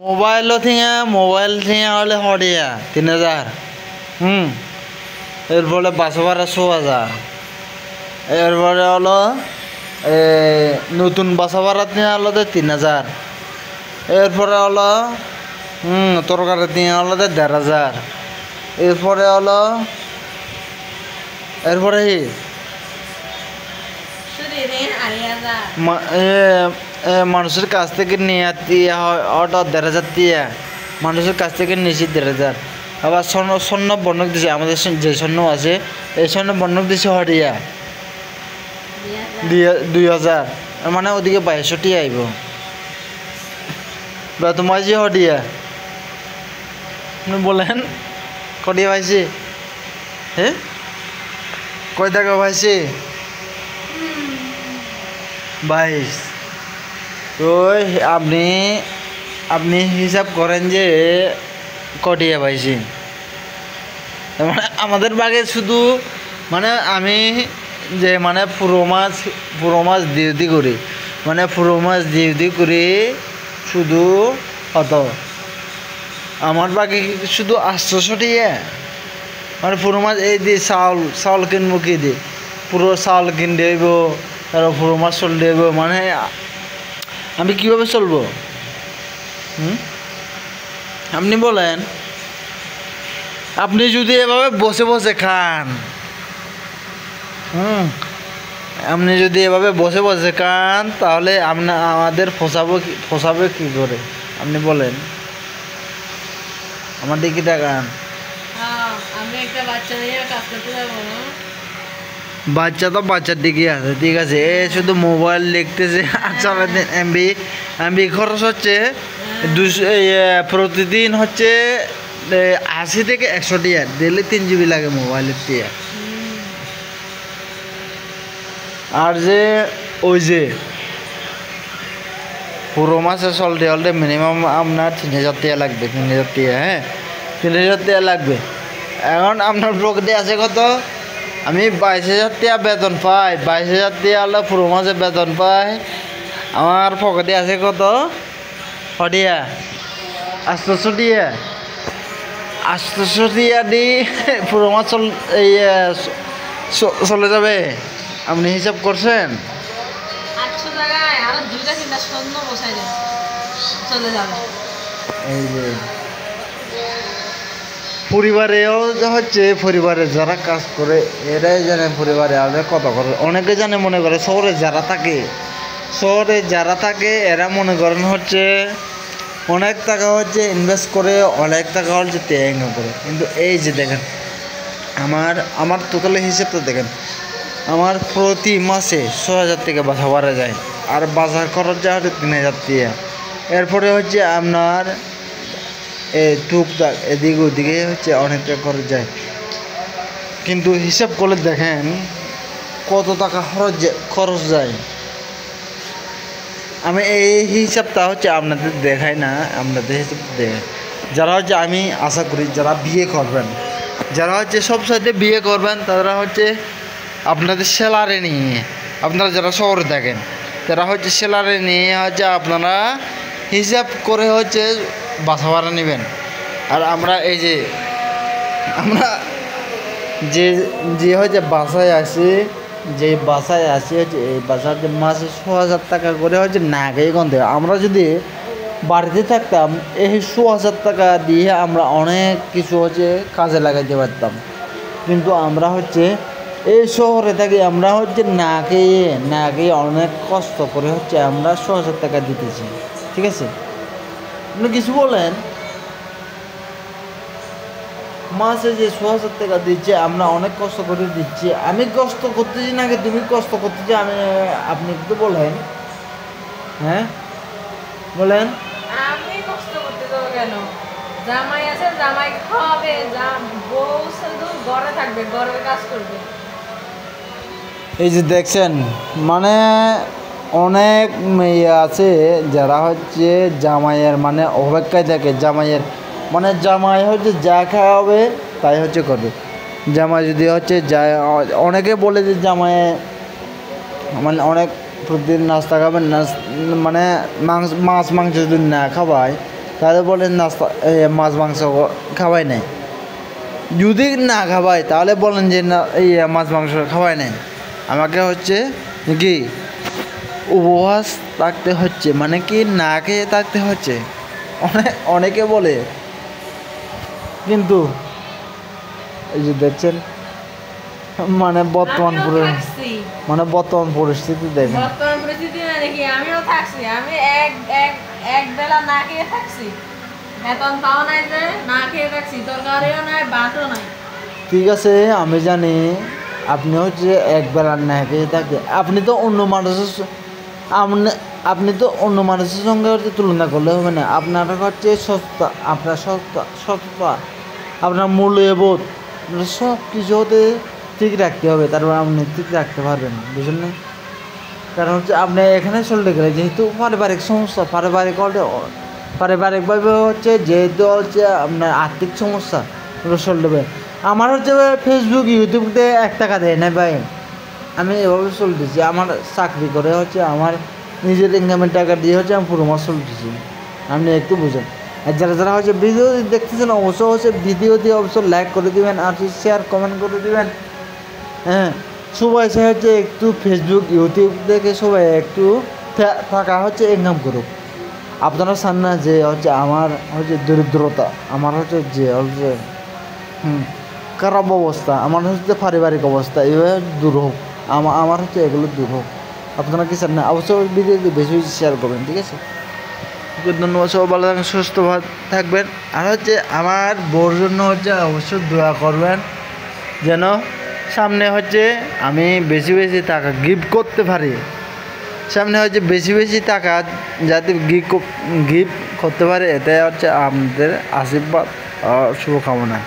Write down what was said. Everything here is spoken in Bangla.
মোবাইল থেকে হলে হরিয়া 3000। এরপরে বাসা ভাড়া 6000। এরপরে হলো নতুন বাসা ভাড়া নিয়ে হলো 3000। এরপরে হলো তরকারি নিয়ে হলো 1500। এরপরে হলো এরপরে মানুষের কাছ থেকে নিয়ে অটো 1500 দিয়ে মানুষের কাছ থেকে নিয়েছি 1500। আবার স্বর্ণ বন্ধক দিছে, আমাদের যে স্বর্ণ আছে এই স্বর্ণ বন্ধক দিছে হরিয়া 2000। মানে ওদিকে 2200 আইব বা তোমার যে হরিয়া আপনি বলেন কটিয়া পাইছি। হ্যাঁ কয় টাকা পাইছি? 22। তো আপনি হিসাব করেন যে কটিয়া পাইছি। মানে আমাদের বাগে শুধু মানে আমি যে মানে পুরো মাছ ডিউটি করি, মানে পুরো মাছ ডিউটি করি শুধু কত আমার বাকি শুধু 800 টিয়া। মানে পুরো মাছ এই দিয়ে চাউল কিনবো কি দিয়ে পুরো চাউল কিনতে হইব, তারপর পুরো মাছ চলতে হইব। মানে আমি কীভাবে চলবো? আপনি বলেন। আপনি যদি এভাবে বসে বসে খান, আপনি যদি এভাবে বসে বসে খান তাহলে আমাদের ফসাবে কি করে আপনি বলেন? আমার দিকে তাকান। বাচ্চা তো বাচ্চার দিকে আছে, ঠিক আছে। এ শুধু মোবাইল দেখতেছে। আচ্ছা এমবি খরচ হচ্ছে 200 প্রতিদিন হচ্ছে 80 থেকে 100 টিয়া। ডেলি 3 GB লাগে মোবাইলের টিয়া। আর যে ওই যে পুরো মাসে চলতে হলে মিনিমাম আপনার 3000 টিয়া লাগবে। 3000 টিয়া, হ্যাঁ 3000 টিয়া লাগবে। এখন আপনার পকেটে আছে কত? আমি 22,000 টিয়া বেতন পাই। 22,000 টিয়া হলো পুরো মাসে বেতন পাই। আমার পকেটে আছে কত? হটিয়া 800 টিয়া। 800 টিয়া দি পুরো মাস চলে যাবে। আপনি হিসাব করছেন? 800 টাকায় আরো 2টা স্বর্ণ বসাই দেন, চলে যাবে। এই যে পরিবারেও হচ্ছে, পরিবারে যারা কাজ করে এরাই জানে পরিবারে আমাদের কত করে। অনেকে জানে, মনে করে শহরে যারা থাকে এরা মনে করেন হচ্ছে অনেক টাকা হচ্ছে ইনভেস্ট করে, অনেক টাকা হচ্ছে ত্যাগ করে। কিন্তু এই যে দেখেন আমার টোটালি হিসেবটা দেখেন, আমার প্রতি মাসে 6000 থেকে বাসা ভাড়া যায়, আর বাজার খরচ যায় হচ্ছে 3000 টাকা। এরপরে হচ্ছে আপনার টুকটাক এদিকে ওদিকে হচ্ছে অনেকটা খরচ যায়। কিন্তু হিসাব করে দেখেন কত টাকা খরচ যায়। আমি এই হিসাবটা হচ্ছে আপনাদের দেখাই না, আপনাদের হিসাব দেখাই। যারা হচ্ছে আমি আশা করি যারা বিয়ে করবেন, যারা হচ্ছে সব সাথে বিয়ে করবেন, তারা হচ্ছে আপনাদের স্যালারি নিয়ে, আপনারা যারা শহরে থাকেন তারা হচ্ছে স্যালারি নিয়ে হচ্ছে আপনারা হিসাব করে হচ্ছে বাসা ভাড়া নেবেন। আর আমরা এই যে যে হচ্ছে বাসায় আসি, যে বাসায় আসি হচ্ছে এই বাসার যে মাসে 6000 টাকা করে হচ্ছে না খেয়ে গন্ধ। আমরা যদি বাড়িতে থাকতাম এই 6000 টাকা দিয়ে আমরা অনেক কিছু হচ্ছে কাজে লাগাইতে পারতাম। কিন্তু আমরা হচ্ছে এই শহরে থাকি, আমরা হচ্ছে না খেয়ে অনেক কষ্ট করে হচ্ছে আমরা 6000 টাকা দিতেছি, ঠিক আছে। আপনি কিছু বলেন? মাসে যে 6000 টাকা দিচ্ছে আমরা অনেক কষ্ট করে দিচ্ছি। আমি কষ্ট করতেছি নাকি তুমি কষ্ট করতেছি? আপনি একটু বলেন। হ্যাঁ বলেন। আমি কষ্ট করতে যাবো কেন? জামাই আছে, জামাই খাওয়াবে, বউ শুধু ঘরে থাকবে, ঘরের কাজ করবে। এই যে দেখছেন, মানে অনেক মেয়ে আছে যারা হচ্ছে জামাইয়ের মানে অপেক্ষায় থাকে। জামাই হচ্ছে যা খাওয়াবে তাই হচ্ছে করবে। জামাই যদি হচ্ছে অনেকে বলে যে জামাই মানে অনেক প্রতিদিন নাস্তা খাবেন, মানে মাছ মাংস যদি না খাওয়ায় তাহলে বলেন নাস্তা মাছ মাংস খাওয়াই নাই। যদি না খাওয়াই তাহলে বলেন যে না এই মাছ মাংস খাওয়াই নাই। আমাকে হচ্ছে কি উপবাস থাকতে হচ্ছে, মানে কি না খেয়ে থাকতে হচ্ছে। অনেকে বলে, কিন্তু এই যে দেখছেন মানে আমিও থাকছি। বর্তমান পরিস্থিতি দেখেন। বর্তমান পরিস্থিতি না দেখি আমিও থাকছি। আমি এক বেলা না খেয়ে থাকছি, বেতন পাওয়া নাই যে না খেয়ে থাকছি, তরকারিও নাই ভাতও নাই। ঠিক আছে, আমি জানি আপনি হচ্ছে একবেলা না খেয়ে থাকে। আপনি তো অন্য মানুষের সঙ্গে হচ্ছে তুলনা করলে হবে না। আপনার হচ্ছে সস্তা, আপনার সস্তা, আপনার মূল্যবোধ, আপনার সব কিছু হতে ঠিক রাখতে হবে, তারপর আপনি ঠিক রাখতে পারবেন, বুঝলেন না? কারণ হচ্ছে আপনি এখানে চলতে গেলে যেহেতু পারিবারিক সমস্যা, পারিবারিকভাবে হচ্ছে যেহেতু হচ্ছে আপনার আর্থিক সমস্যা চলতে হবে। আমার হচ্ছে ফেসবুক ইউটিউব দিয়ে 1 টাকা দেয় না ভাই, আমি এভাবে চলতেছি। আমার চাকরি করে হচ্ছে আমার নিজের ইনকামের টাকা দিয়ে হচ্ছে আমি পুরো মাস চলতেছি, আপনি একটু বুঝেন। আর যারা হচ্ছে ভিডিও দেখতেছেন অবশ্য হচ্ছে ভিডিও দিয়ে অবশ্য লাইক করে দিবেন আর শেয়ার কমেন্ট করে দিবেন। হ্যাঁ, সবাই হচ্ছে একটু ফেসবুক ইউটিউব দেখে সবাই একটু টাকা হচ্ছে ইনকাম করুক। আপনারা চান না যে হচ্ছে আমার হচ্ছে দরিদ্রতা, আমার হচ্ছে যে হচ্ছে খারাপ অবস্থা, আমার হচ্ছে পারিবারিক অবস্থা এভাবে দূর হোক, আমার হচ্ছে এগুলো দূর হোক। আপনারা কি চান না? অবশ্যই ভিডিও বেশি বেশি শেয়ার করবেন, ঠিক আছে? ধন্যবাদ, সবাই ভালো থাকবেন, সুস্থ থাকবেন। আর হচ্ছে আমার বউর জন্য হচ্ছে অবশ্যই দোয়া করবেন, যেন সামনে হচ্ছে আমি বেশি বেশি টাকা গিফট করতে পারি। সামনে হচ্ছে বেশি বেশি টাকা যাতে গিফট করতে পারে, এটাই হচ্ছে আমাদের আশীর্বাদ শুভকামনা।